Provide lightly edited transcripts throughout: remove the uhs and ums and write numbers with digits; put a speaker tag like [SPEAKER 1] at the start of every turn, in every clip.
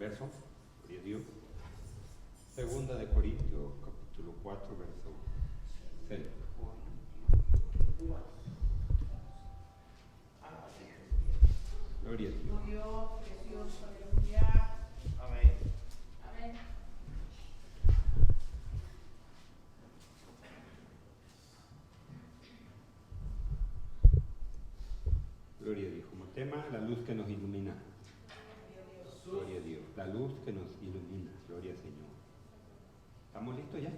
[SPEAKER 1] verso, gloria a Dios. Segunda de Corintios, capítulo 4, verso 6. Gloria a Dios.
[SPEAKER 2] Dios, precioso, aleluya.
[SPEAKER 3] Amén.
[SPEAKER 2] Amén.
[SPEAKER 1] Gloria a Dios. Como tema, la luz que nos ilumina. Gloria a Dios. La luz que nos ilumina. Gloria al Señor. ¿Estamos listos ya?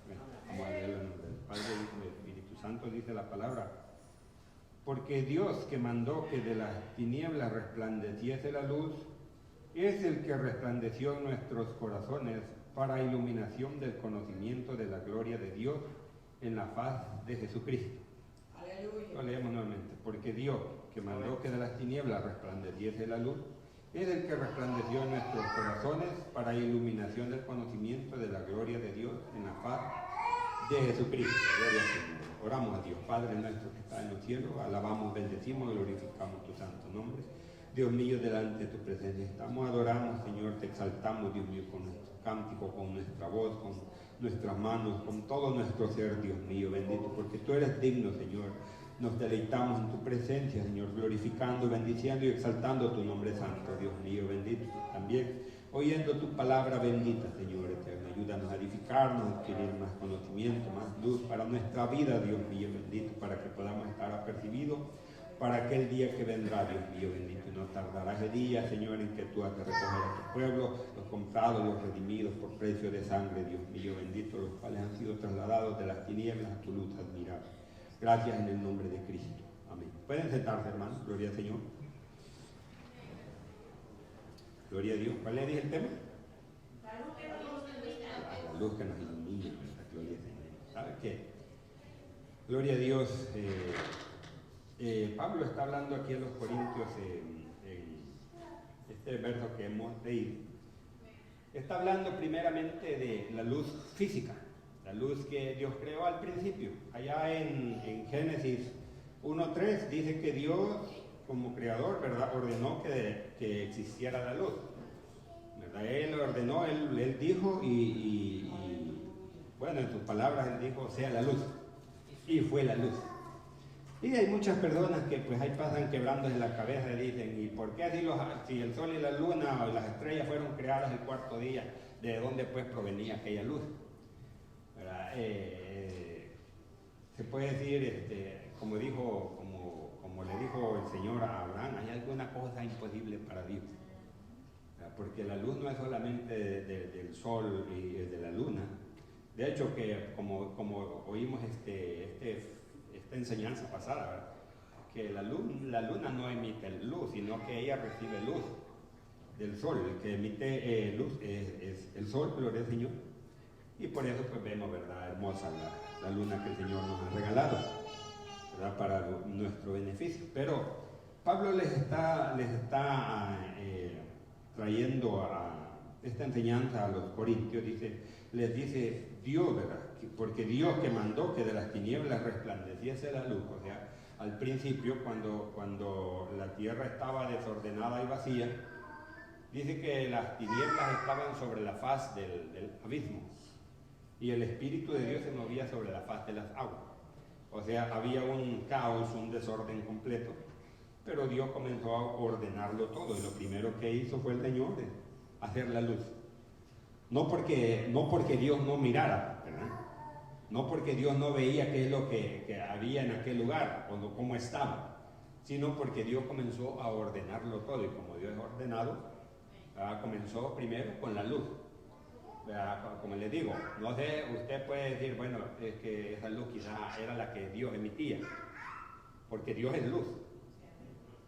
[SPEAKER 1] Bueno, vamos a leerlo en nombre del Padre, del Hijo y del Espíritu Santo. Dice la palabra. Porque Dios, que mandó que de las tinieblas resplandeciese la luz, es el que resplandeció en nuestros corazones para iluminación del conocimiento de la gloria de Dios en la faz de Jesucristo.
[SPEAKER 2] Aleluya.
[SPEAKER 1] Lo leemos nuevamente. Porque Dios, que mandó que de las tinieblas resplandeciese la luz, es el que resplandeció en nuestros corazones para iluminación del conocimiento de la gloria de Dios en la faz de Jesucristo. Gloria al Señor. Oramos a Dios, Padre nuestro que está en los cielos, alabamos, bendecimos y glorificamos tu santo nombre. Dios mío, delante de tu presencia estamos, adoramos, Señor, te exaltamos, Dios mío, con nuestro cántico, con nuestra voz, con nuestras manos, con todo nuestro ser, Dios mío, bendito, porque tú eres digno, Señor. Nos deleitamos en tu presencia, Señor, glorificando, bendiciendo y exaltando tu nombre santo, Dios mío, bendito. También oyendo tu palabra bendita, Señor eterno, ayúdanos a edificarnos, a adquirir más conocimiento, más luz para nuestra vida, Dios mío, bendito, para que podamos estar apercibidos para aquel día que vendrá, Dios mío, bendito. Y no tardará ese día, Señor, en que tú has de recoger a tu pueblo, los comprados, los redimidos por precio de sangre, Dios mío, bendito, los cuales han sido trasladados de las tinieblas a tu luz admirable. Gracias en el nombre de Cristo. Amén. Pueden sentarse, hermanos. Gloria al Señor. Gloria a Dios. ¿Cuál le dije el tema?
[SPEAKER 2] La luz que nos ilumina.
[SPEAKER 1] La luz que nos ilumina. Gloria al Señor. ¿Sabe qué? Gloria a Dios. Pablo está hablando aquí a los Corintios en este verso que hemos leído. Está hablando primeramente de la luz física. La luz que Dios creó al principio. Allá en Génesis 1:3 dice que Dios, como creador, ¿verdad?, ordenó que existiera la luz. ¿Verdad? Él ordenó, él dijo y bueno, en sus palabras él dijo, sea la luz. Y fue la luz. Y hay muchas personas que pues ahí pasan quebrándose la cabeza y dicen, ¿y por qué si el sol y la luna o las estrellas fueron creadas el cuarto día, de dónde pues provenía aquella luz? Se puede decir, como le dijo el Señor a Abraham, hay alguna cosa imposible para Dios, porque la luz no es solamente del sol y de la luna. De hecho, que como oímos esta enseñanza pasada, ¿verdad?, que la luna no emite luz, sino que ella recibe luz del sol. El que emite luz es el sol, gloria al Señor. Y por eso pues vemos, ¿verdad?, hermosa la luna que el Señor nos ha regalado, ¿verdad?, para nuestro beneficio. Pero Pablo les está trayendo a esta enseñanza a los corintios, les dice Dios, ¿verdad?, porque Dios que mandó que de las tinieblas resplandeciese la luz. O sea, al principio cuando la tierra estaba desordenada y vacía, dice que las tinieblas estaban sobre la faz del abismo. Y el Espíritu de Dios se movía sobre la faz de las aguas. O sea, había un caos, un desorden completo. Pero Dios comenzó a ordenarlo todo. Y lo primero que hizo fue el Señor hacer la luz. No porque Dios no mirara, ¿verdad? No porque Dios no veía qué es lo que había en aquel lugar o cómo estaba, sino porque Dios comenzó a ordenarlo todo. Y como Dios es ordenado, comenzó primero con la luz. Como les digo, no sé, usted puede decir, bueno, es que esa luz quizás era la que Dios emitía, porque Dios es luz,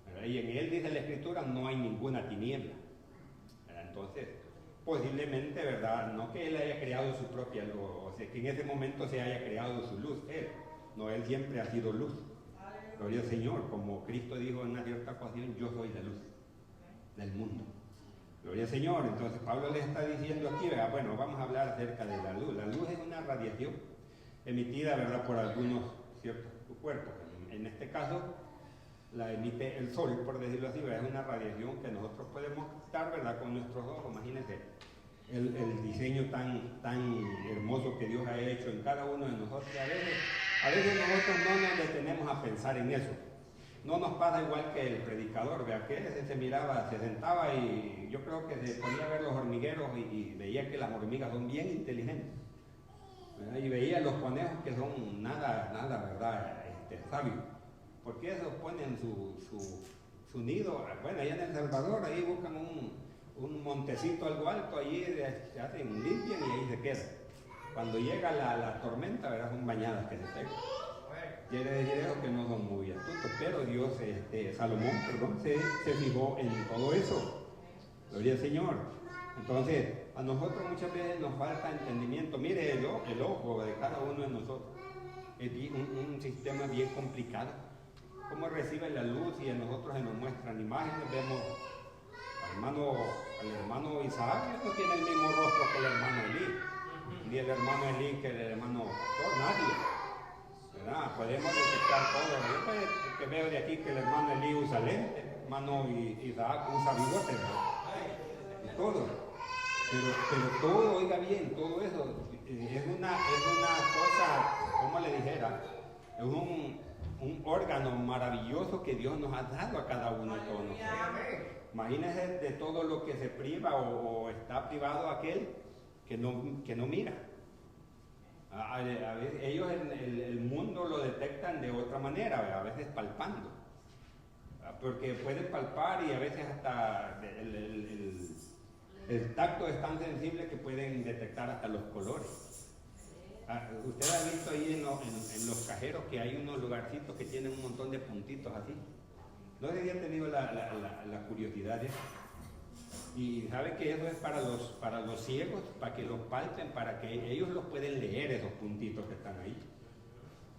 [SPEAKER 1] ¿verdad? Y en Él, dice la Escritura, no hay ninguna tiniebla, ¿verdad? Entonces, posiblemente, ¿verdad?, no que Él haya creado su propia luz, o sea, que en ese momento se haya creado su luz, Él siempre ha sido luz. Gloria al Señor, como Cristo dijo en una cierta ocasión, yo soy la luz del mundo. Gloria al Señor. Entonces Pablo les está diciendo aquí, ¿verdad? Bueno, vamos a hablar acerca de la luz. La luz es una radiación emitida, ¿verdad?, por algunos ciertos cuerpos. En este caso, emite el sol, por decirlo así, ¿verdad? Es una radiación que nosotros podemos captar, ¿verdad? Con nuestros ojos. Imagínense el diseño tan hermoso que Dios ha hecho en cada uno de nosotros. A veces nosotros no nos detenemos a pensar en eso. No nos pasa igual que el predicador, ¿verdad? Que se miraba, se sentaba y yo creo que se ponía a ver los hormigueros y veía que las hormigas son bien inteligentes, ¿verdad? Y veía los conejos que son nada, ¿verdad? Sabios. Porque esos ponen su nido, bueno, allá en El Salvador, ahí buscan un montecito algo alto, allí se hacen, limpian y ahí se quedan. Cuando llega la tormenta, ¿verdad? Son bañadas que se secan. Quiere decir eso que no son muy astutos, pero Dios, Salomón, se fijó en todo eso. Gloria al Señor. Entonces, a nosotros muchas veces nos falta entendimiento. Mire, el ojo de cada uno de nosotros es un sistema bien complicado. Cómo recibe la luz y a nosotros se nos muestran imágenes. Vemos al hermano Isaac, no tiene el mismo rostro que el hermano Elí, ni el hermano Elí que el hermano Pastor, nadie. ¿Verdad? Podemos detectar todo. Yo que veo de aquí que el hermano Elí usa lente, el hermano Isaac usa bigote, ¿verdad? Y todo. Pero todo, oiga bien, todo eso es una cosa, como le dijera, es un órgano maravilloso que Dios nos ha dado a cada uno de todos nosotros. Imagínense de todo lo que se priva o está privado aquel que no mira. A veces ellos el mundo lo detectan de otra manera, a veces palpando. Porque pueden palpar y a veces hasta el tacto es tan sensible que pueden detectar hasta los colores. Usted ha visto ahí en los cajeros que hay unos lugarcitos que tienen un montón de puntitos así. No sé si han tenido la curiosidad de eso. Y sabe que eso es para los ciegos, para que los palpen, para que ellos los pueden leer, esos puntitos que están ahí.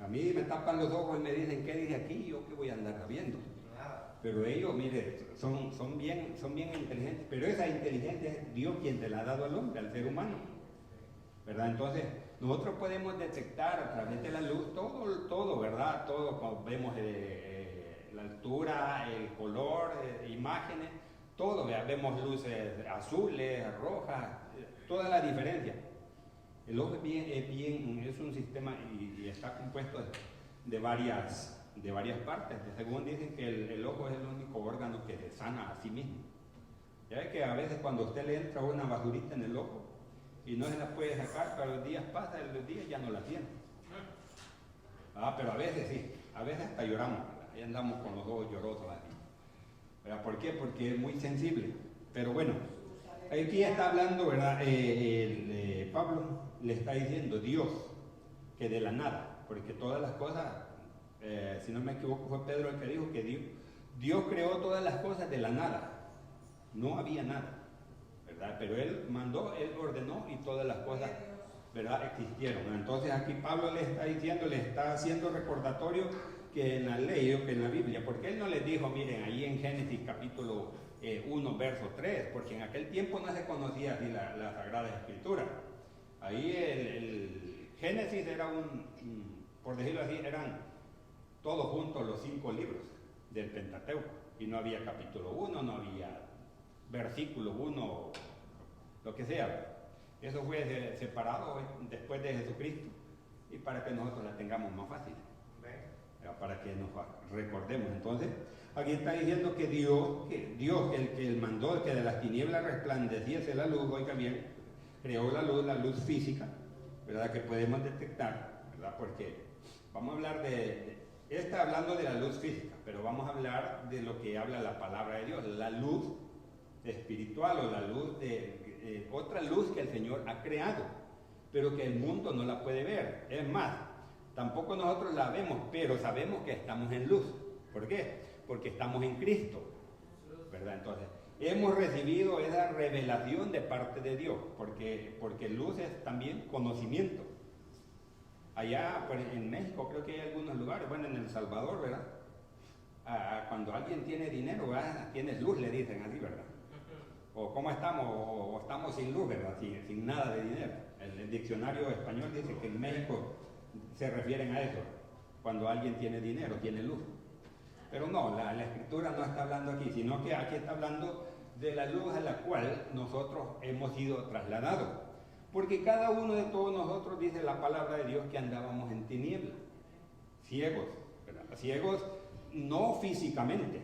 [SPEAKER 1] A mí me tapan los ojos y me dicen qué dice aquí y yo qué voy a andar viendo. Pero ellos, mire, son bien inteligentes, pero esa inteligencia es Dios quien se la ha dado al hombre, al ser humano, ¿verdad? Entonces, nosotros podemos detectar a través de la luz todo, ¿verdad? Todo, cuando vemos la altura, el color, imágenes, todo, ¿verdad? Vemos luces azules, rojas, toda la diferencia. El ojo es un sistema y está compuesto de varias partes. Según dicen que el ojo es el único órgano que se sana a sí mismo. Ya ve que a veces cuando a usted le entra una basurita en el ojo y no se la puede sacar, pero los días pasan, los días ya no la tiene. Pero a veces sí, a veces hasta lloramos, ¿verdad? Ahí andamos con los ojos llorosos así. ¿Verdad? ¿Por qué? Porque es muy sensible. Pero bueno, aquí está hablando, ¿verdad? Pablo le está diciendo Dios, que de la nada, porque todas las cosas, si no me equivoco fue Pedro el que dijo que Dios creó todas las cosas de la nada, no había nada, ¿verdad? Pero Él mandó, Él ordenó y todas las cosas, ¿verdad? Existieron. Entonces aquí Pablo le está diciendo, le está haciendo recordatorio que en la ley o que en la Biblia, porque Él no les dijo, miren, ahí en Génesis capítulo 1, verso 3, porque en aquel tiempo no se conocía así la Sagrada Escritura. Ahí el Génesis era por decirlo así, eran todos juntos los 5 libros del Pentateuco, y no había capítulo 1, no había versículo 1, lo que sea. Eso fue separado después de Jesucristo, y para que nosotros la tengamos más fácil, para que nos recordemos. Entonces, aquí está diciendo que Dios, el que mandó que de las tinieblas resplandeciese la luz, oiga bien, creó la luz física, ¿verdad? Que podemos detectar, ¿verdad? Porque vamos a hablar está hablando de la luz física, pero vamos a hablar de lo que habla la palabra de Dios, la luz espiritual o la luz otra luz que el Señor ha creado, pero que el mundo no la puede ver. Es más, tampoco nosotros la vemos, pero sabemos que estamos en luz. ¿Por qué? Porque estamos en Cristo, ¿verdad? Entonces, hemos recibido esa revelación de parte de Dios, porque luz es también conocimiento. Allá pues, en México creo que hay algunos lugares, bueno, en El Salvador, ¿verdad? Cuando alguien tiene dinero, ¿verdad? Tienes luz, le dicen así, ¿verdad? O cómo estamos, o estamos sin luz, ¿verdad? Sin nada de dinero. El diccionario español dice que en México se refieren a eso, cuando alguien tiene dinero, tiene luz. Pero no, la Escritura no está hablando aquí, sino que aquí está hablando de la luz a la cual nosotros hemos sido trasladados. Porque cada uno de todos nosotros, dice la palabra de Dios, que andábamos en tinieblas, ciegos, ¿verdad? Ciegos no físicamente,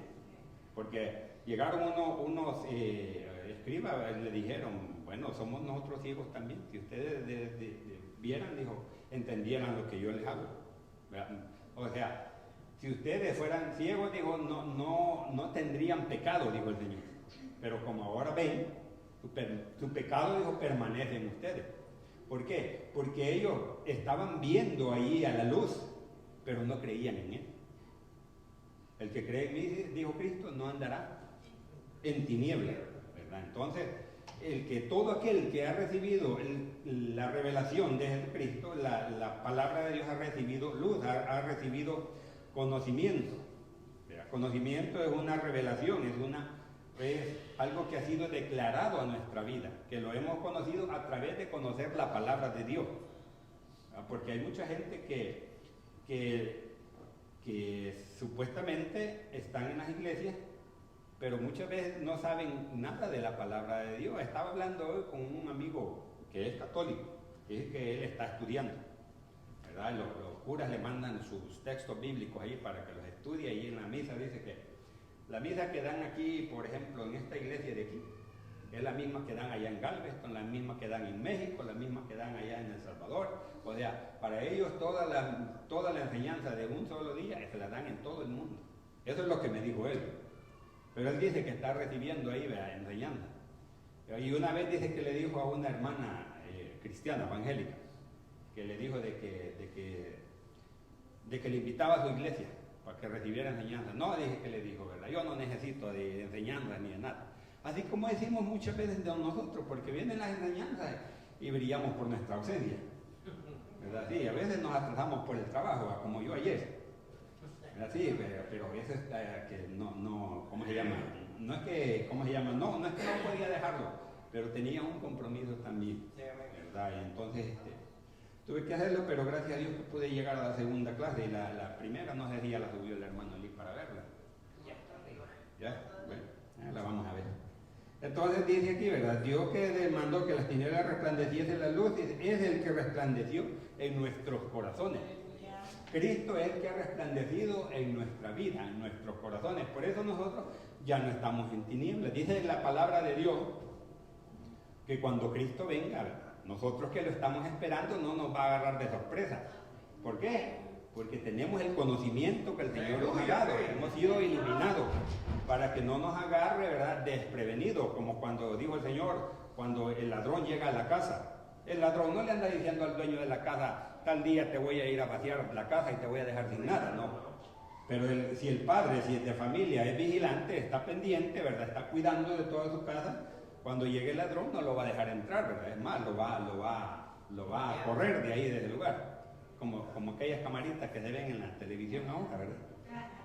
[SPEAKER 1] porque llegaron unos escribas y le dijeron, bueno, somos nosotros ciegos también. Si ustedes vieran, dijo, entendieran lo que yo les hago, ¿verdad? O sea, si ustedes fueran ciegos, dijo, no tendrían pecado, dijo el Señor. Pero como ahora ven, su pecado, dijo, permanece en ustedes. ¿Por qué? Porque ellos estaban viendo ahí a la luz, pero no creían en Él. El que cree en mí, dijo Cristo, no andará en tinieblas, ¿verdad? Entonces, todo aquel que ha recibido la revelación de Jesucristo, la palabra de Dios, ha recibido luz, ha recibido conocimiento, ¿verdad? Conocimiento es una revelación, es algo que ha sido declarado a nuestra vida, que lo hemos conocido a través de conocer la palabra de Dios, ¿verdad? Porque hay mucha gente que supuestamente están en las iglesias, pero muchas veces no saben nada de la palabra de Dios. Estaba hablando hoy con un amigo que es católico, que es que él está estudiando, ¿verdad? Los curas le mandan sus textos bíblicos ahí para que los estudie, y en la misa dice que la misa que dan aquí, por ejemplo, en esta iglesia de aquí, es la misma que dan allá en Galveston, la misma que dan en México, la misma que dan allá en El Salvador. O sea, para ellos toda la enseñanza de un solo día se la dan en todo el mundo. Eso es lo que me dijo él. Pero él dice que está recibiendo ahí, ¿verdad?, enseñanza. Y una vez dice que le dijo a una hermana cristiana, evangélica, que le dijo de que le invitaba a su iglesia para que recibiera enseñanza. No, dije que le dijo, ¿verdad? Yo no necesito de enseñanza ni de nada. Así como decimos muchas veces de nosotros, porque vienen las enseñanzas y brillamos por nuestra ausencia, ¿verdad? Sí, a veces nos atrasamos por el trabajo, como yo ayer. Sí, pero a veces que no, ¿cómo se llama? No es que, ¿cómo se llama? No es que no podía dejarlo, pero tenía un compromiso también, ¿verdad? Y entonces tuve que hacerlo, pero gracias a Dios que pude llegar a la segunda clase, y la primera no sé si ya la subió el hermano Lee para verla. Ya, bueno, la vamos a ver. Entonces dice aquí, ¿verdad? Dios que mandó que las tinieblas resplandeciese la luz, es el que resplandeció en nuestros corazones. Cristo es el que ha resplandecido en nuestra vida, en nuestros corazones. Por eso nosotros ya no estamos en tinieblas. Dice la palabra de Dios que cuando Cristo venga, nosotros que lo estamos esperando, no nos va a agarrar de sorpresa. ¿Por qué? Porque tenemos el conocimiento que el Señor nos ha dado. Hemos sido iluminados para que no nos agarre, ¿verdad?, desprevenido, como cuando dijo el Señor, cuando el ladrón llega a la casa. El ladrón no le anda diciendo al dueño de la casa, tal día te voy a ir a vaciar la casa y te voy a dejar sin nada, no. Pero si el padre, si es de familia, es vigilante, está pendiente, ¿verdad?, está cuidando de toda su casa, cuando llegue el ladrón no lo va a dejar entrar, ¿verdad? Es más, lo va a correr de ahí, de ese lugar. Como aquellas camaritas que se ven en la televisión ahora, ¿verdad?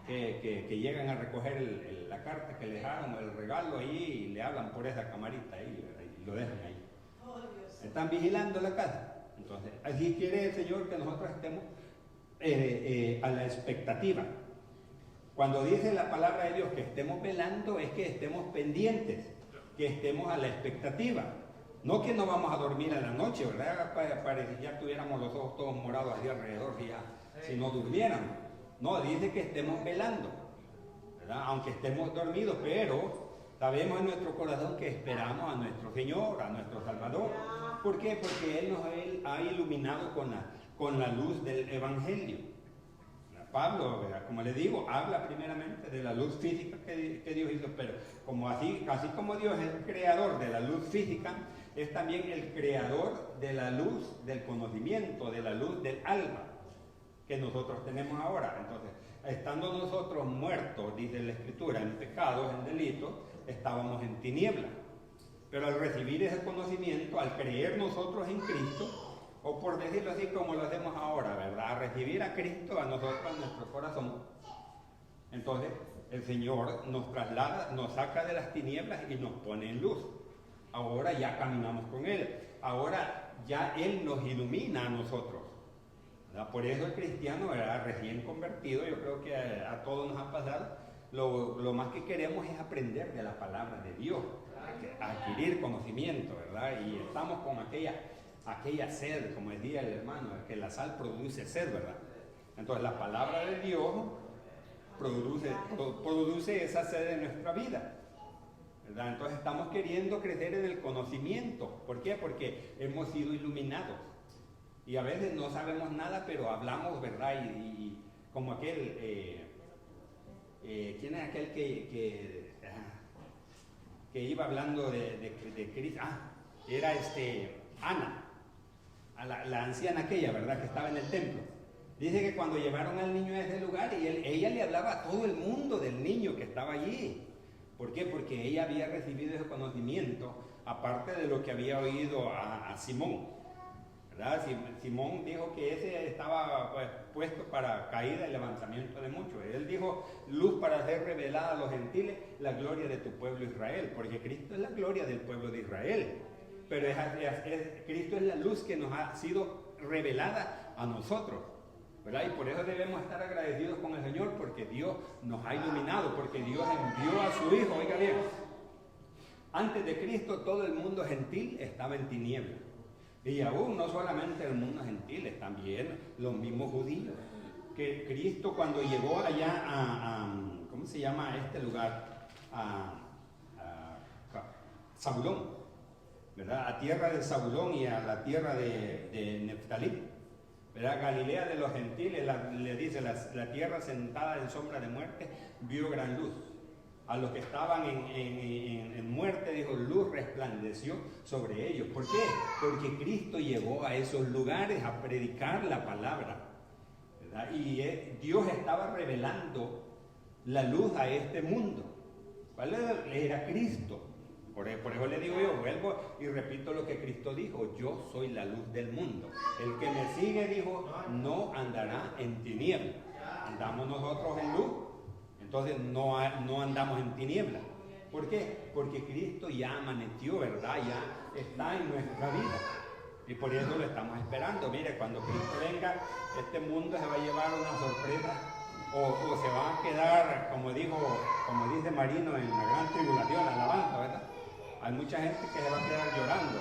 [SPEAKER 1] Que llegan a recoger la carta que le dejaron, el regalo ahí, y le hablan por esa camarita ahí, ¿verdad?, y lo dejan ahí. Están vigilando la casa. Entonces, así quiere el Señor que nosotros estemos a la expectativa. Cuando dice la palabra de Dios que estemos velando, es que estemos pendientes, que estemos a la expectativa. No que no vamos a dormir a la noche, ¿verdad? Para que ya tuviéramos los ojos todos morados así alrededor, si no durmiéramos. No, dice que estemos velando, ¿verdad? Aunque estemos dormidos, pero sabemos en nuestro corazón que esperamos a nuestro Señor, a nuestro Salvador. ¿Por qué? Porque Él nos ha iluminado con la luz del Evangelio. Pablo, ¿verdad?, como le digo, habla primeramente de la luz física que Dios hizo, pero así como Dios es el creador de la luz física, es también el creador de la luz del conocimiento, de la luz del alma que nosotros tenemos ahora. Entonces, estando nosotros muertos, dice la Escritura, en pecados, en delitos, estábamos en tinieblas. Pero al recibir ese conocimiento, al creer nosotros en Cristo, o por decirlo así como lo hacemos ahora, ¿verdad?, a recibir a Cristo a nosotros en nuestro corazón, entonces el Señor nos traslada, nos saca de las tinieblas y nos pone en luz. Ahora ya caminamos con Él, ahora ya Él nos ilumina a nosotros. ¿verdad? Por eso el cristiano, ¿verdad? Recién convertido, yo creo que a todos nos ha pasado, lo más que queremos es aprender de la palabra de Dios, adquirir conocimiento, ¿verdad? Y estamos con aquella sed, como decía el hermano, que la sal produce sed, ¿verdad? Entonces la palabra de Dios produce esa sed en nuestra vida, ¿verdad? Entonces estamos queriendo crecer en el conocimiento. ¿Por qué? Porque hemos sido iluminados. Y a veces no sabemos nada, pero hablamos, ¿verdad? Y como aquel, ¿quién es aquel que iba hablando de Cristo? Era Ana, la anciana aquella, ¿verdad? Que estaba en el templo. Dice que cuando llevaron al niño a ese lugar, ella le hablaba a todo el mundo del niño que estaba allí. ¿Por qué? Porque ella había recibido ese conocimiento, aparte de lo que había oído a Simón, ¿verdad? Simón dijo que ese estaba pues, puesto para caída y levantamiento de muchos. Él dijo, luz para ser revelada a los gentiles, la gloria de tu pueblo Israel, porque Cristo es la gloria del pueblo de Israel. Pero Cristo es la luz que nos ha sido revelada a nosotros, ¿verdad? Y por eso debemos estar agradecidos con el Señor, porque Dios nos ha iluminado, porque Dios envió a su Hijo. Oiga bien, antes de Cristo todo el mundo gentil estaba en tinieblas. Y aún no solamente el mundo gentil, también los mismos judíos. Que Cristo cuando llegó allá ¿cómo se llama este lugar? A Zabulón, ¿verdad? A tierra de Zabulón y a la tierra de Neftalí, ¿verdad? Galilea de los gentiles, le dice, la tierra sentada en sombra de muerte, vio gran luz. A los que estaban en muerte, dijo, luz resplandeció sobre ellos. ¿Por qué? Porque Cristo llegó a esos lugares a predicar la palabra, ¿verdad? Y Dios estaba revelando la luz a este mundo. ¿Cuál era Cristo? Por eso le digo yo, vuelvo y repito lo que Cristo dijo, yo soy la luz del mundo. El que me sigue, dijo, no andará en tinieblas. Andamos nosotros en luz. Entonces no andamos en tinieblas. ¿Por qué? Porque Cristo ya amaneció, ¿verdad? Ya está en nuestra vida. Y por eso lo estamos esperando. Mire, cuando Cristo venga, este mundo se va a llevar una sorpresa. O se va a quedar, como dice Marino en la gran tribulación, alabanza, ¿verdad? Hay mucha gente que se va a quedar llorando.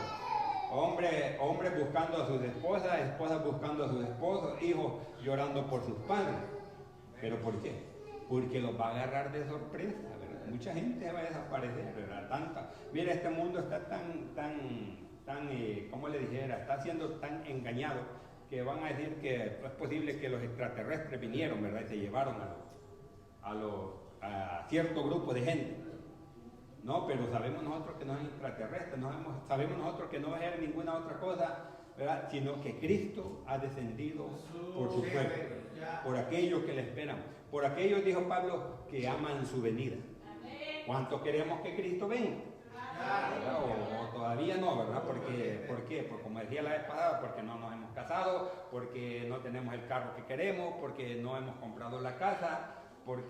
[SPEAKER 1] Hombres buscando a sus esposas, esposas buscando a sus esposos, hijos llorando por sus padres. ¿Pero por qué? Porque los va a agarrar de sorpresa, ¿verdad? Mucha gente va a desaparecer, ¿verdad? Mira, este mundo está tan, ¿cómo le dijera? Está siendo tan engañado que van a decir que es posible que los extraterrestres vinieron, ¿verdad? Y se llevaron a cierto grupo de gente. No, pero sabemos nosotros que no es extraterrestre, sabemos nosotros que no va a ser ninguna otra cosa, ¿verdad? Sino que Cristo ha descendido por su pueblo, por aquellos que le esperan, por aquellos, dijo Pablo, que aman su venida. ¿Cuánto queremos que Cristo venga? O todavía no, ¿verdad? ¿Por qué? Porque como decía la vez pasada, porque no nos hemos casado, porque no tenemos el carro que queremos, porque no hemos comprado la casa, ¿por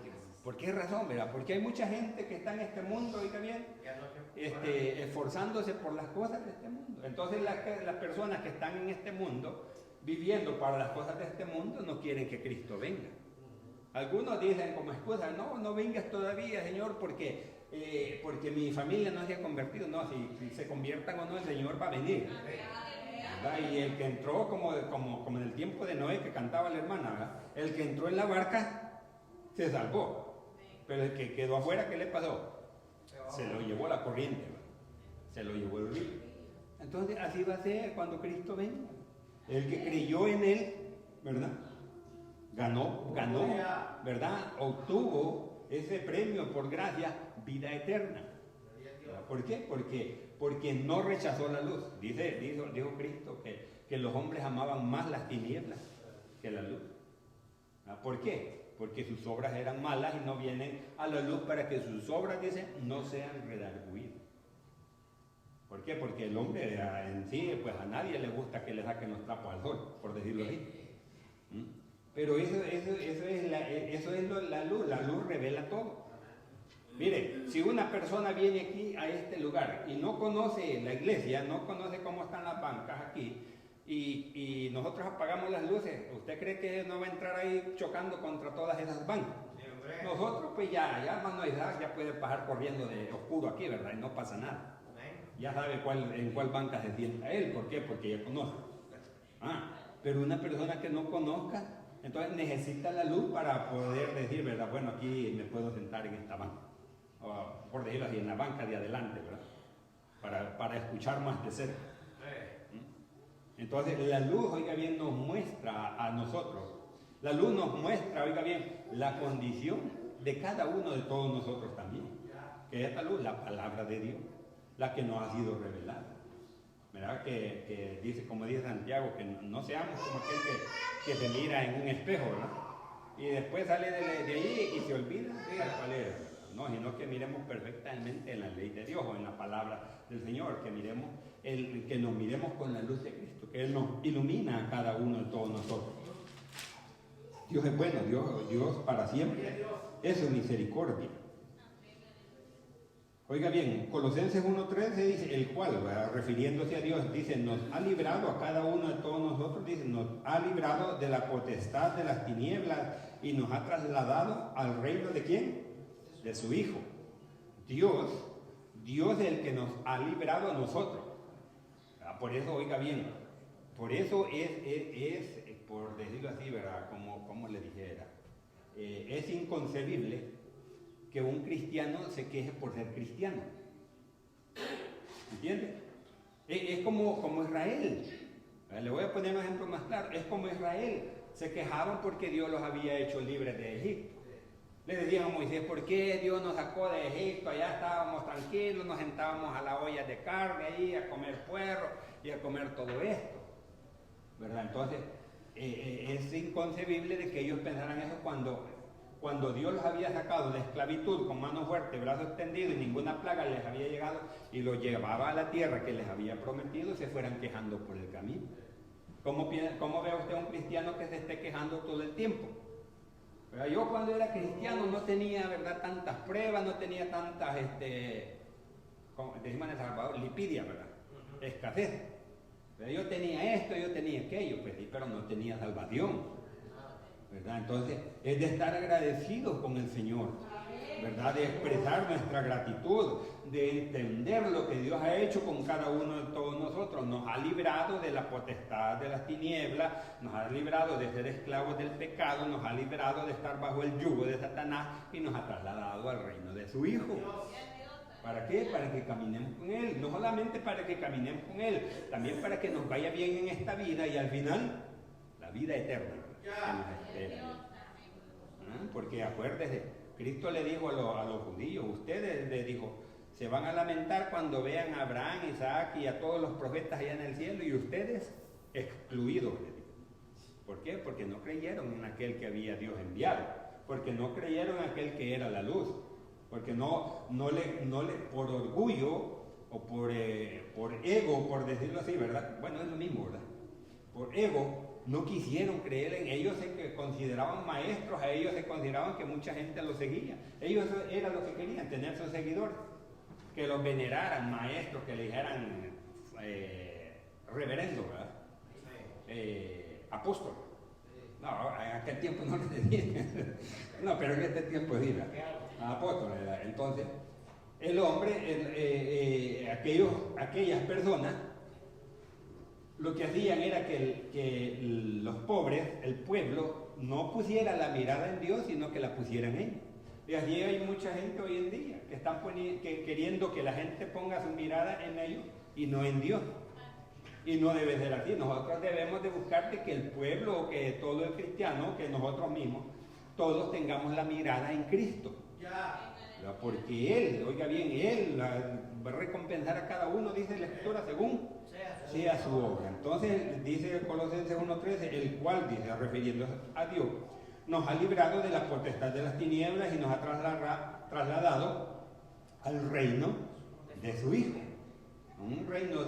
[SPEAKER 1] qué razón, verdad? Porque hay mucha gente que está en este mundo, oiga bien, esforzándose por las cosas de este mundo. Entonces las personas que están en este mundo, viviendo para las cosas de este mundo, no quieren que Cristo venga. Algunos dicen como excusa, no vengas todavía, Señor, porque mi familia no se ha convertido. No, si se conviertan o no, el Señor va a venir, ¿verdad? Y el que entró, como en el tiempo de Noé, que cantaba la hermana, ¿verdad? El que entró en la barca se salvó. Pero el que quedó afuera, ¿qué le pasó? Se lo llevó la corriente, ¿verdad? Se lo llevó el río. Entonces así va a ser cuando Cristo venga. El que creyó en Él, ¿verdad? Ganó, ¿verdad? Obtuvo ese premio por gracia, vida eterna. ¿Por qué? Porque no rechazó la luz. Dijo Cristo que los hombres amaban más las tinieblas que la luz. ¿Por qué? Porque sus obras eran malas y no vienen a la luz para que sus obras, dice, no sean redarguidas. ¿Por qué? Porque el hombre en sí, pues a nadie le gusta que le saquen los trapos al sol, por decirlo así. Pero eso es la luz revela todo. Mire, si una persona viene aquí a este lugar y no conoce la iglesia, no conoce cómo están las bancas aquí, y nosotros apagamos las luces, ¿usted cree que no va a entrar ahí chocando contra todas esas bancas? Nosotros pues ya manualidad, ya puede pasar corriendo de oscuro aquí, ¿verdad? Y no pasa nada. Ya sabe en cuál banca se sienta él. ¿Por qué? Porque ya conoce. Pero una persona que no conozca, entonces necesita la luz para poder decir, ¿verdad? Bueno, aquí me puedo sentar en esta banca. O, por decirlo así, en la banca de adelante, ¿verdad? Para escuchar más de cerca. Entonces la luz, oiga bien, nos muestra a nosotros. La luz nos muestra, oiga bien, la condición de cada uno de todos nosotros también. Que esta luz, la palabra de Dios, la que nos ha sido revelada. ¿Verdad? Que dice, como dice Santiago, que no seamos como aquel que se mira en un espejo, ¿verdad? Y después sale de ahí y se olvida cuál es. No, sino que miremos perfectamente en la ley de Dios o en la palabra del Señor, que nos miremos con la luz de Cristo, que Él nos ilumina a cada uno de todos nosotros. Dios es bueno, Dios para siempre es su misericordia. Oiga bien, Colosenses 1:13 dice, el cual, refiriéndose a Dios, dice, nos ha librado a cada uno de todos nosotros, dice, nos ha librado de la potestad de las tinieblas y nos ha trasladado al reino de ¿quién? De su Hijo. Dios es el que nos ha librado a nosotros. Por eso, oiga bien, por eso es por decirlo así, ¿verdad? Como le dijera, es inconcebible que un cristiano se queje por ser cristiano. ¿Entiende? Es como Israel. Le voy a poner un ejemplo más claro. Es como Israel. Se quejaban porque Dios los había hecho libres de Egipto. Le decían a Moisés, ¿por qué Dios nos sacó de Egipto? Allá estábamos tranquilos, nos sentábamos a la olla de carne ahí a comer puerro y a comer todo esto. ¿Verdad? Entonces, es inconcebible de que ellos pensaran eso cuando Dios los había sacado de esclavitud con mano fuerte, brazo extendido y ninguna plaga les había llegado y los llevaba a la tierra que les había prometido, se fueran quejando por el camino. ¿Cómo ve usted a un cristiano que se esté quejando todo el tiempo? Pero yo cuando era cristiano no tenía, ¿verdad?, tantas pruebas, no tenía tantas, como decimos en El Salvador, lipidia, ¿verdad? Escasez. Pero yo tenía esto, yo tenía aquello, pues sí, pero no tenía salvación, ¿verdad? Entonces, es de estar agradecidos con el Señor, ¿verdad? De expresar nuestra gratitud, de entender lo que Dios ha hecho con cada uno de todos nosotros. Nos ha librado de la potestad de las tinieblas, nos ha librado de ser esclavos del pecado, nos ha librado de estar bajo el yugo de Satanás y nos ha trasladado al reino de su Hijo. ¿Para qué? Para que caminemos con Él. No solamente para que caminemos con Él, también para que nos vaya bien en esta vida y al final, la vida eterna que nos espera. Porque acuérdese, Cristo le dijo a los judíos, ustedes les dijo, se van a lamentar cuando vean a Abraham, Isaac y a todos los profetas allá en el cielo y ustedes excluidos. ¿Por qué? Porque no creyeron en aquel que había Dios enviado, porque no creyeron en aquel que era la luz. Porque no le por orgullo o por ego, por decirlo así, ¿verdad? Bueno, es lo mismo, ¿verdad? Por ego no quisieron creer en ellos, se consideraban maestros, a ellos se consideraban que mucha gente los seguía. Ellos era lo que querían, tener sus seguidores, que los veneraran, maestros, que le dijeran reverendo, ¿verdad? Apóstol. No, en aquel tiempo no le decían. No, pero en este tiempo sí, ¿verdad? Apóstoles. Entonces, el hombre, aquellas personas, lo que hacían era que los pobres, el pueblo, no pusiera la mirada en Dios, sino que la pusieran en ellos. Y así hay mucha gente hoy en día que están queriendo que la gente ponga su mirada en ellos y no en Dios. Y no debe ser así. Nosotros debemos de buscar que el pueblo, o que todo el cristiano, que nosotros mismos, todos tengamos la mirada en Cristo. Porque Él, oiga bien, Él va a recompensar a cada uno, dice la Escritura, según sea su obra. Entonces dice Colosenses 1:13, el cual, dice, refiriéndose a Dios, nos ha librado de la potestad de las tinieblas y nos ha trasladado al reino de su Hijo. Un reino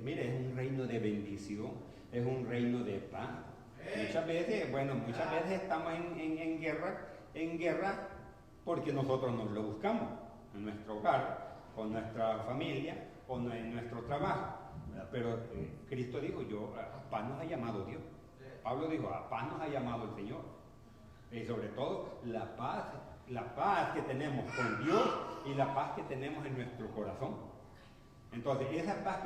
[SPEAKER 1] mire, es un reino de bendición, es un reino de paz. Muchas veces estamos en guerra porque nosotros nos lo buscamos en nuestro hogar, con nuestra familia, o en nuestro trabajo. ¿verdad? Pero Cristo dijo, a paz nos ha llamado Dios. Pablo dijo, a paz nos ha llamado el Señor. Y sobre todo, la paz que tenemos con Dios y la paz que tenemos en nuestro corazón. Entonces, esa paz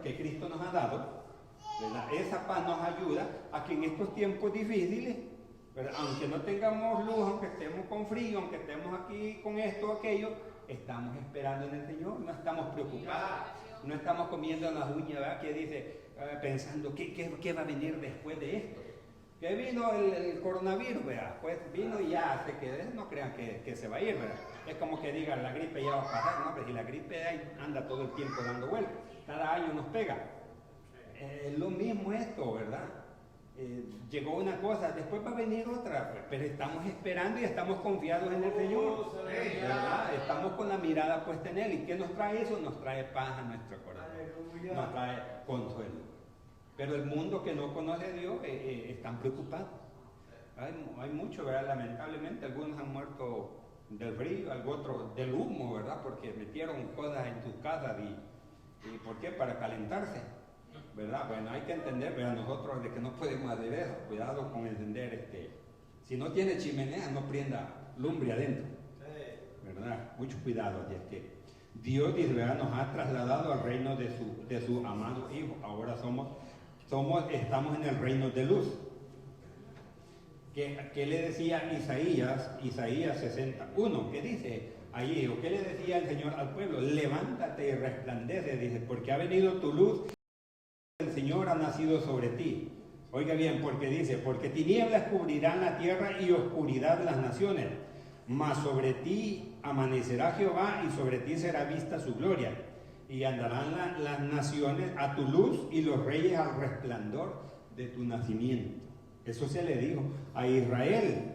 [SPEAKER 1] que Cristo nos ha dado, ¿verdad? Esa paz nos ayuda a que en estos tiempos difíciles, ¿verdad? Aunque no tengamos luz, aunque estemos con frío, aunque estemos aquí con esto o aquello, estamos esperando en el Señor, no estamos preocupados, no estamos comiendo las uñas, ¿verdad? Que dice, pensando, ¿qué va a venir después de esto? Que vino el coronavirus, ¿verdad? Pues vino y ya se quedó, no crean que se va a ir, ¿verdad? Es como que digan, la gripe ya va a pasar, ¿no? Pero si la gripe anda todo el tiempo dando vueltas, cada año nos pega. Lo mismo esto, ¿verdad? Llegó una cosa, después va a venir otra, pero estamos esperando y estamos confiados en el Señor, ¿verdad? Estamos con la mirada puesta en Él. ¿Y qué nos trae eso? Nos trae paz a nuestro corazón, nos trae consuelo. Pero el mundo que no conoce a Dios están preocupados. Hay mucho, ¿verdad? Lamentablemente, algunos han muerto del frío, otros del humo, ¿verdad? Porque metieron cosas en sus casas y ¿por qué? Para calentarse, ¿verdad? Bueno, hay que entender, ¿verdad? Nosotros de que no podemos hacer eso. Cuidado con encender si no tiene chimenea, no prenda lumbre adentro, ¿verdad? Mucho cuidado. Y es que Dios, ¿verdad? Nos ha trasladado al reino de su amado Hijo. Ahora estamos en el reino de luz. ¿Qué le decía Isaías 61? ¿Qué dice allí? ¿O qué le decía el Señor al pueblo? Levántate y resplandece, dice, porque ha venido tu luz, el Señor ha nacido sobre ti. Oiga bien, porque dice, porque tinieblas cubrirán la tierra y oscuridad las naciones, mas sobre ti amanecerá Jehová y sobre ti será vista su gloria. Y andarán las naciones a tu luz y los reyes al resplandor de tu nacimiento. Eso se le dijo a Israel.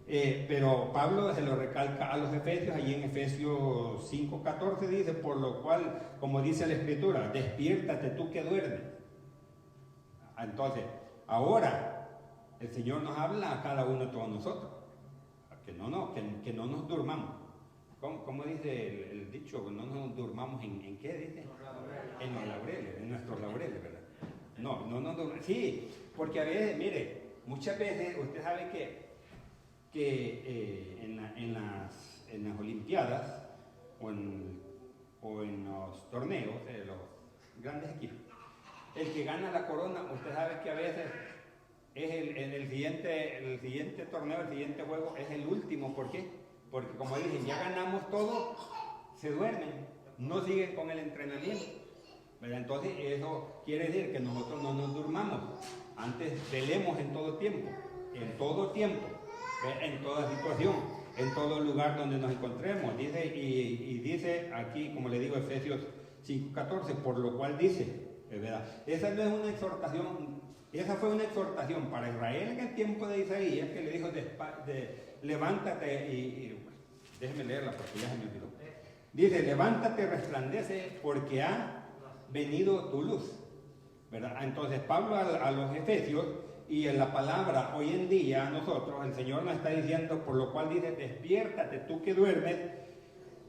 [SPEAKER 1] Pero Pablo se lo recalca a los Efesios, allí en Efesios 5:14 dice, por lo cual, como dice la Escritura, despiértate tú que duermes. Entonces, ahora el Señor nos habla a cada uno de todos nosotros, que no nos durmamos. ¿Cómo dice el dicho? No nos durmamos en ¿qué dice? En los laureles, en nuestros laureles, ¿verdad? No durmamos. Sí, porque a veces, mire, muchas veces usted sabe que en las Olimpiadas o en los torneos de los grandes equipos, el que gana la corona, usted sabe que a veces es el siguiente torneo, el siguiente juego es el último. ¿Por qué? Porque como dicen, ya ganamos todo, se duermen, no siguen con el entrenamiento, ¿verdad? Entonces eso quiere decir que nosotros no nos durmamos, antes velemos en todo tiempo, en toda situación, en todo lugar donde nos encontremos. Dice, y dice aquí, como le digo, Efesios 5:14, por lo cual dice, ¿verdad? Esa no es una exhortación, esa fue una exhortación para Israel en el tiempo de Isaías, que le dijo levántate y déjeme leerla porque ya se me olvidó. Dice, levántate, resplandece, porque ha venido tu luz, ¿verdad? Entonces Pablo a los Efesios, y en la palabra hoy en día a nosotros, el Señor nos está diciendo, por lo cual dice, despiértate tú que duermes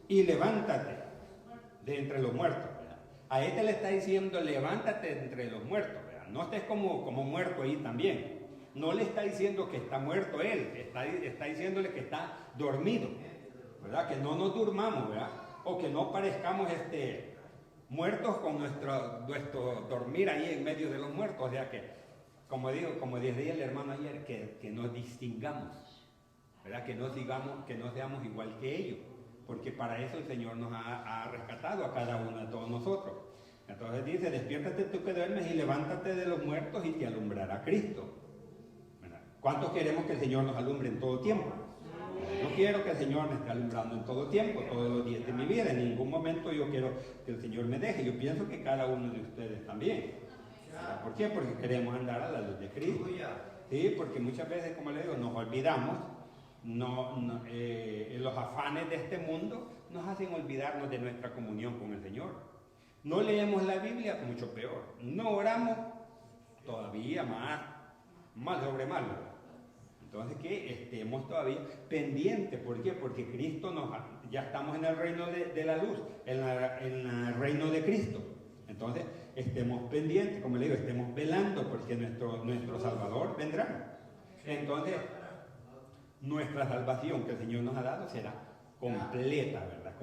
[SPEAKER 1] y levántate de entre los muertos, ¿verdad? A este le está diciendo, levántate de entre los muertos, ¿verdad? No estés como muerto ahí también. No le está diciendo que está muerto él, está diciéndole que está dormido, ¿verdad? Que no nos durmamos, ¿verdad? O que no parezcamos muertos con nuestro dormir ahí en medio de los muertos. O sea que, como decía el hermano ayer, que nos distingamos, ¿verdad? Que no seamos igual que ellos, porque para eso el Señor nos ha rescatado a cada uno de todos nosotros. Entonces dice, despiértate tú que duermes y levántate de los muertos y te alumbrará Cristo. ¿Cuántos queremos que el Señor nos alumbre en todo tiempo? Yo quiero que el Señor me esté alumbrando en todo tiempo, todos los días de mi vida. En ningún momento yo quiero que el Señor me deje. Yo pienso que cada uno de ustedes también. ¿Por qué? Porque queremos andar a la luz de Cristo. Sí, porque muchas veces, como le digo, nos olvidamos. Los afanes de este mundo nos hacen olvidarnos de nuestra comunión con el Señor. No leemos la Biblia, mucho peor. No oramos, todavía más sobre malo. Entonces que estemos todavía pendientes. ¿Por qué? Porque Cristo ya estamos en el reino de la luz, en el reino de Cristo. Entonces, estemos pendientes, como le digo, estemos velando porque nuestro Salvador vendrá. Entonces, nuestra salvación que el Señor nos ha dado será completa, ¿verdad?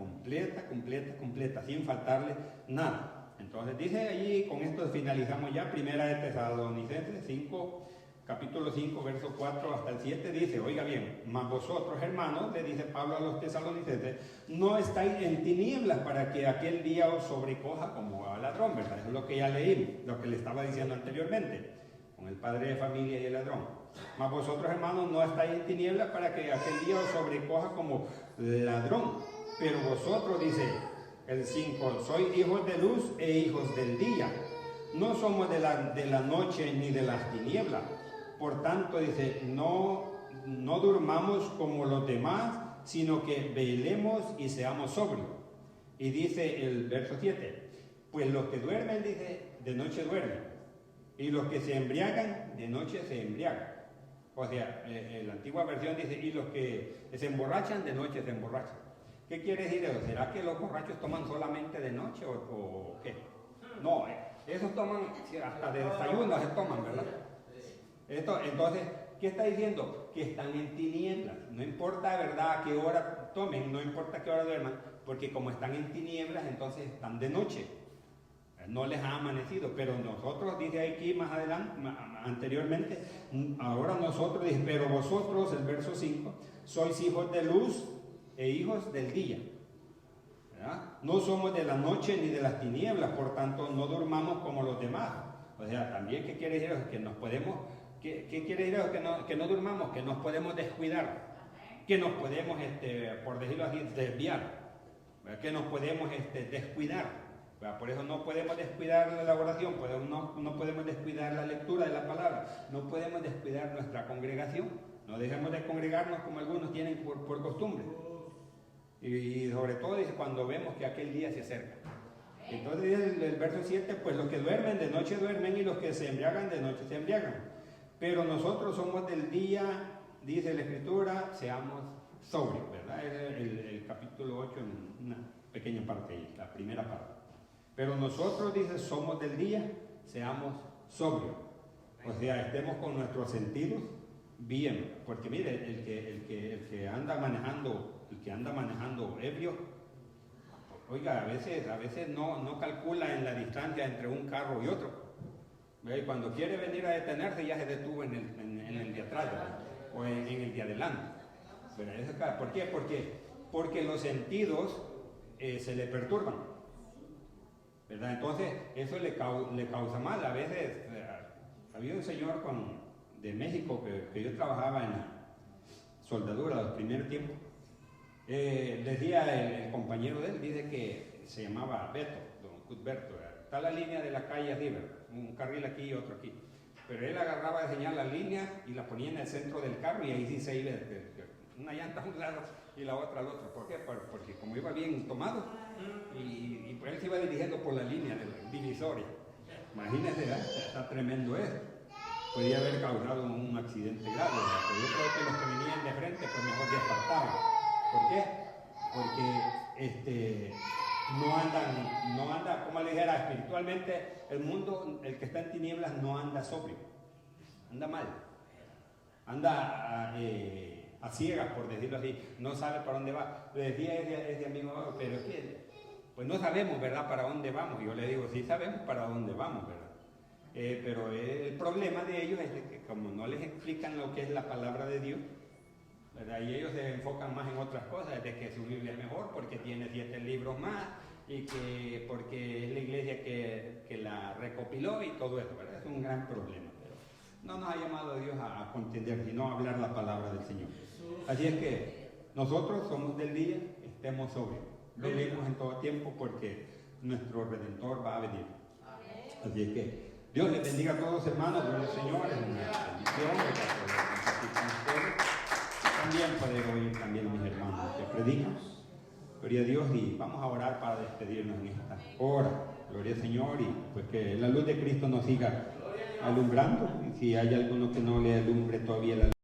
[SPEAKER 1] Completa, sin faltarle nada. Entonces dice allí, con esto finalizamos ya, primera de Tesalonicenses 5, capítulo 5, verso 4 hasta el 7, dice, oiga bien, mas vosotros hermanos, le dice Pablo a los tesalonicenses, no estáis en tinieblas para que aquel día os sobrecoja como a ladrón, ¿verdad? Eso es lo que ya leímos, lo que le estaba diciendo anteriormente, con el padre de familia y el ladrón. Mas vosotros hermanos no estáis en tinieblas para que aquel día os sobrecoja como ladrón, pero vosotros, dice el 5, sois hijos de luz e hijos del día, no somos de la noche ni de las tinieblas. Por tanto, dice, no durmamos como los demás, sino que velemos y seamos sobrios. Y dice el verso 7, pues los que duermen, dice, de noche duermen, y los que se embriagan, de noche se embriagan. O sea, en la antigua versión dice, y los que se emborrachan, de noche se emborrachan. ¿Qué quiere decir eso? ¿Será que los borrachos toman solamente de noche o qué? No, esos toman, hasta de desayuno se toman, ¿verdad? Entonces, ¿qué está diciendo? Que están en tinieblas. No importa, ¿verdad?, a qué hora tomen, no importa a qué hora duerman, porque como están en tinieblas, entonces están de noche. No les ha amanecido, pero nosotros, dice aquí más adelante, anteriormente, ahora nosotros, dice, pero vosotros, el verso 5, sois hijos de luz e hijos del día. ¿Verdad? No somos de la noche ni de las tinieblas, por tanto no durmamos como los demás. O sea, también, ¿qué quiere decir eso? Que nos podemos, ¿qué quiere decir eso? Que no durmamos, que nos podemos descuidar, que nos podemos, por decirlo así, desviar, ¿verdad? Que nos podemos descuidar. Por eso no podemos descuidar la oración, no podemos descuidar la lectura de la palabra, no podemos descuidar nuestra congregación, no dejemos de congregarnos como algunos tienen por costumbre. Y sobre todo dice cuando vemos que aquel día se acerca. Entonces dice el verso 7, pues los que duermen de noche duermen y los que se embriagan de noche se embriagan. Pero nosotros somos del día, dice la Escritura, seamos sobrios, ¿verdad? Es el capítulo 8 en una pequeña parte ahí, la primera parte. Pero nosotros, dice, somos del día, seamos sobrios. O sea, estemos con nuestros sentidos bien. Porque mire, el que anda manejando ebrio, oiga, a veces no calcula en la distancia entre un carro y otro. Y cuando quiere venir a detenerse ya se detuvo en el de atrás, ¿verdad? O en el de adelante. ¿Por qué? Porque los sentidos se le perturban, ¿verdad? Entonces, eso le causa mal. A veces, había un señor de México que yo trabajaba en la soldadura los primeros tiempos. Decía el compañero de él, dice que se llamaba Beto, don Cuthberto. Está la línea de la calle así, ¿verdad? Un carril aquí y otro aquí. Pero él agarraba de señal la línea y la ponía en el centro del carro y ahí sí se iba una llanta a un lado y la otra al otro. ¿Por qué? Porque como iba bien tomado y él se iba dirigiendo por la línea de la divisoria. Imagínense, está tremendo eso. Podía haber causado un accidente grave, ¿verdad? Pero yo creo que los que venían de frente, pues mejor se apartaban. ¿Por qué? Porque no anda, como le dijera, espiritualmente, el mundo, el que está en tinieblas no anda sobrio, anda mal, anda a ciegas, por decirlo así, no sabe para dónde va. Le decía ese amigo, pero es que, pues no sabemos, ¿verdad?, para dónde vamos. Y yo le digo, sí sabemos para dónde vamos, ¿verdad? Pero el problema de ellos es que como no les explican lo que es la palabra de Dios, ¿verdad?, y ellos se enfocan más en otras cosas, de que su Biblia es mejor porque tiene 7 libros más y que porque es la iglesia que la recopiló y todo eso, ¿verdad? Es un gran problema, pero no nos ha llamado Dios a contender, sino a hablar la palabra del Señor. Así es que nosotros somos del día, estemos sobrios, velemos en todo tiempo porque nuestro Redentor va a venir. Así es que Dios les bendiga a todos, hermanos, gloria al Señor, es una bendición compartir con ustedes. También poder oír también a mis hermanos que predican. Gloria a Dios, y vamos a orar para despedirnos en esta hora. Gloria al Señor, y pues que la luz de Cristo nos siga alumbrando. Y si hay alguno que no le alumbre todavía la luz,